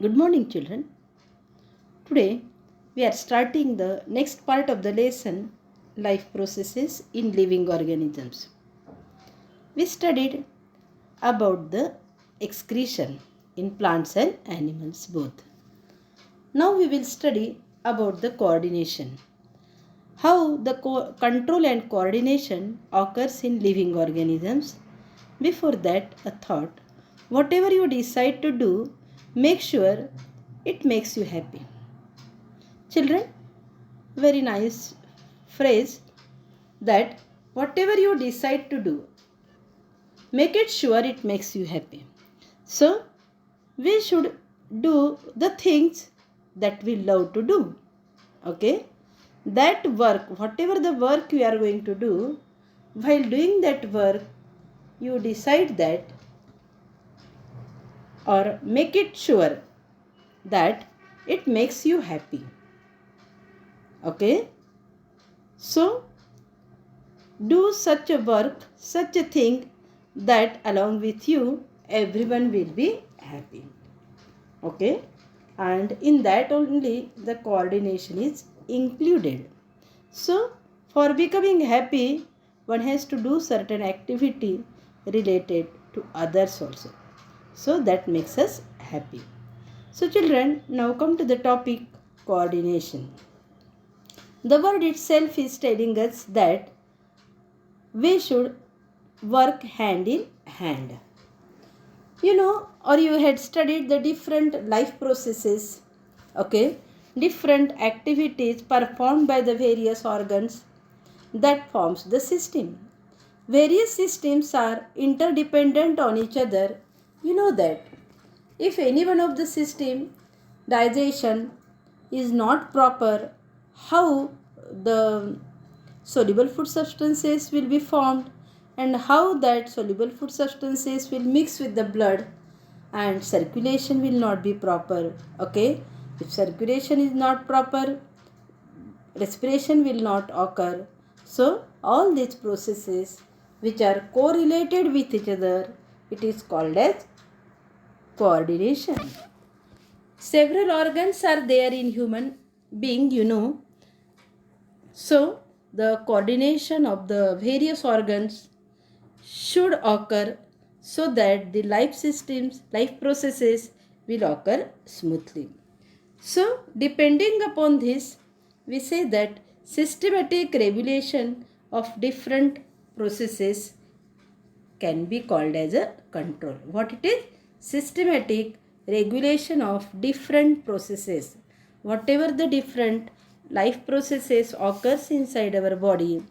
Good morning, children. Today we are starting the next part of the lesson, life processes in living organisms. We studied about the excretion in plants and animals both. Now we will study about the coordination. How the control and coordination occurs in living organisms. Before that, a thought. Whatever you decide to do, make sure it makes you happy. Children, very nice phrase that whatever you decide to do, make it sure it makes you happy. So, we should do the things that we love to do. Okay? That work, whatever the work you are going to do, while doing that work, you decide that or make it sure that it makes you happy. Okay? So, do such a work, such a thing that along with you everyone will be happy. Okay? And in that only the coordination is included. So, for becoming happy, one has to do certain activity related to others also. So, that makes us happy. So, children, now come to the topic coordination. The word itself is telling us that we should work hand in hand. You know, or you had studied the different life processes, okay, different activities performed by the various organs that forms the system. Various systems are interdependent on each other. You know that if any one of the system digestion is not proper, how the soluble food substances will be formed and how that soluble food substances will mix with the blood and circulation will not be proper. Okay, if circulation is not proper, respiration will not occur. So all these processes which are correlated with each other, it is called as coordination. Several organs are there in human being, you know. So the coordination of the various organs should occur so that the life systems, life processes will occur smoothly. So, depending upon this, we say that systematic regulation of different processes can be called as a control. What it is? Systematic regulation of different processes. Whatever the different life processes occurs inside our body,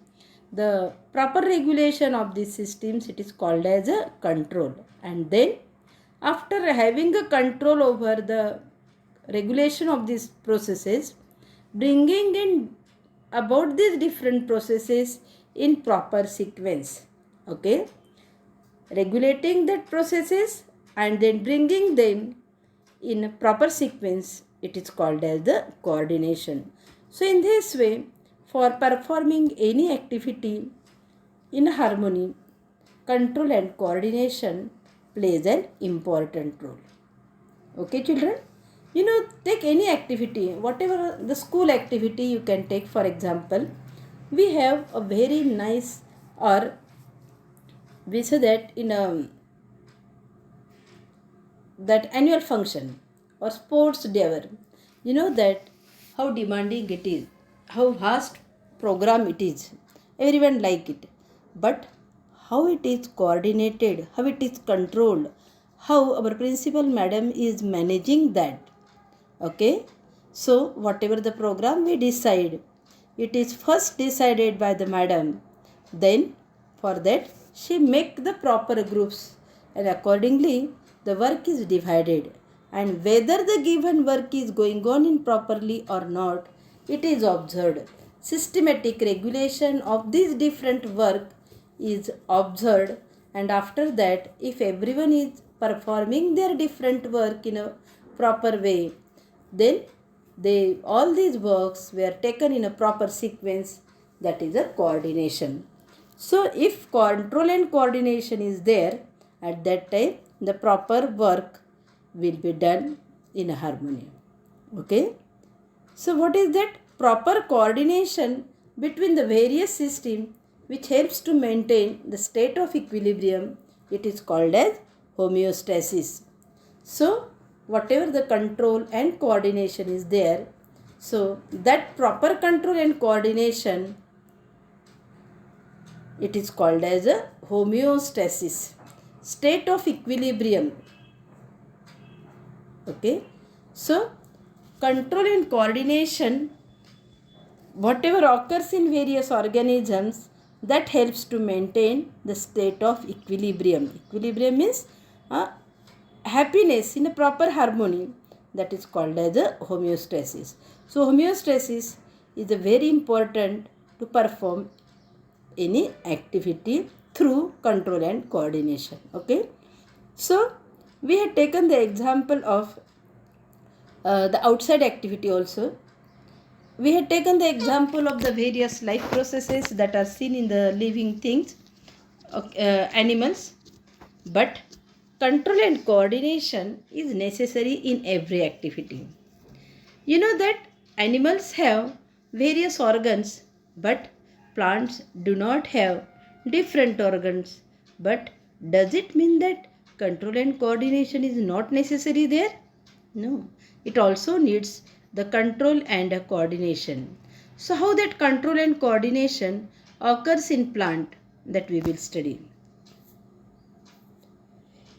the proper regulation of these systems, it is called as a control. And then after having a control over the regulation of these processes, bringing in about these different processes in proper sequence. Okay, regulating that processes and then bringing them in a proper sequence, it is called as the coordination. So in this way, for performing any activity in harmony, control and coordination plays an important role. Okay, children? You know, take any activity, whatever the school activity you can take. For example, we have a very nice, or we say that in a that annual function or sports day, you know that how demanding it is, how vast program it is, everyone like it, but how it is coordinated, how it is controlled, how our principal madam is managing that. Okay, so whatever the program we decide, it is first decided by the madam, then for that she make the proper groups and accordingly the work is divided, and whether the given work is going on in properly or not, it is observed. Systematic regulation of this different work is observed, and after that if everyone is performing their different work in a proper way, then they all these works were taken in a proper sequence, that is a coordination. So if control and coordination is there, at that time the proper work will be done in harmony. Okay. So what is that? Proper coordination between the various systems which helps to maintain the state of equilibrium. It is called as homeostasis. So whatever the control and coordination is there, so that proper control and coordination, it is called as a homeostasis, state of equilibrium. Okay. So control and coordination, whatever occurs in various organisms, that helps to maintain the state of equilibrium. Equilibrium means happiness in a proper harmony. That is called as a homeostasis. So homeostasis is a very important to perform any activity through control and coordination. Okay. So we had taken the example of the outside activity also. We had taken the example of the various life processes that are seen in the living things, animals. But control and coordination is necessary in every activity. You know that animals have various organs, but plants do not have different organs. But does it mean that control and coordination is not necessary there? No, it also needs the control and coordination. So how that control and coordination occurs in plant, that we will study.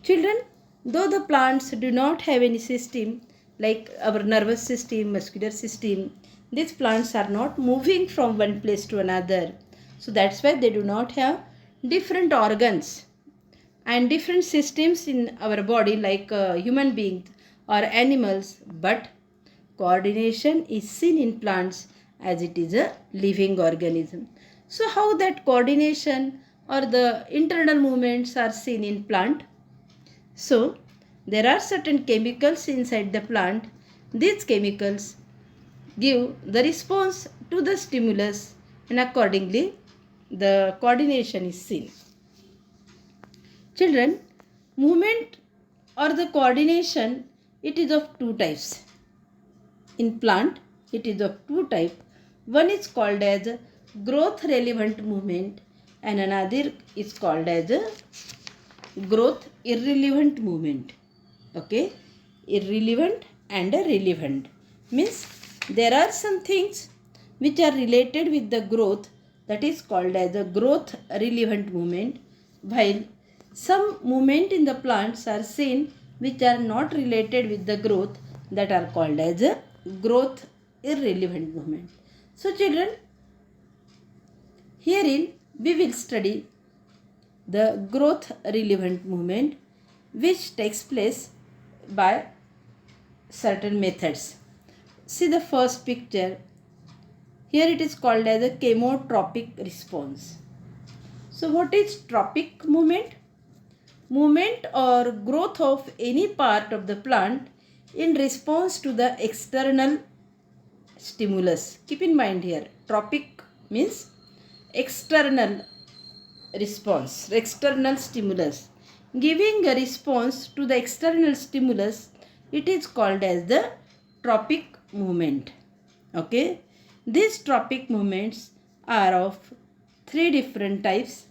Children, though the plants do not have any system like our nervous system, muscular system, these plants are not moving from one place to another. So that's why they do not have different organs and different systems in our body like human beings or animals, but coordination is seen in plants as it is a living organism. So how that coordination or the internal movements are seen in plant? So there are certain chemicals inside the plant. These chemicals give the response to the stimulus, and accordingly the coordination is seen. Children, movement or the coordination, it is of two types. In plant, it is of two types. One is called as growth relevant movement and another is called as growth irrelevant movement. Okay, irrelevant and relevant means there are some things which are related with the growth, that is called as a growth relevant movement, while some movement in the plants are seen which are not related with the growth, that are called as a growth irrelevant movement. So children, herein we will study the growth relevant movement which takes place by certain methods. See the first picture. Here it is called as a chemotropic response. So what is tropic movement? Movement or growth of any part of the plant in response to the external stimulus. Keep in mind here, tropic means external response, external stimulus. Giving a response to the external stimulus, it is called as the tropic movement. Okay, these tropic movements are of three different types: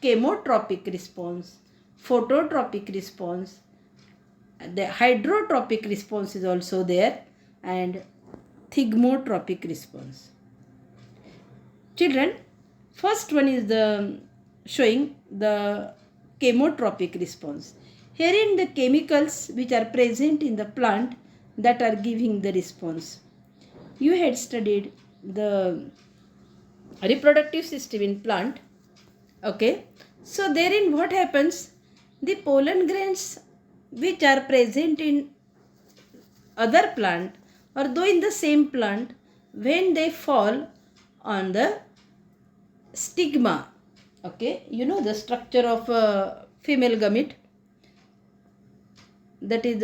chemotropic response, phototropic response, the hydrotropic response is also there, and thigmotropic response. Children, first one is the showing the chemotropic response. Herein the chemicals which are present in the plant that are giving the response. You had studied the reproductive system in plant. Okay, so therein what happens? The pollen grains which are present in other plant or though in the same plant, when they fall on the stigma, okay, you know the structure of a female gamete, that is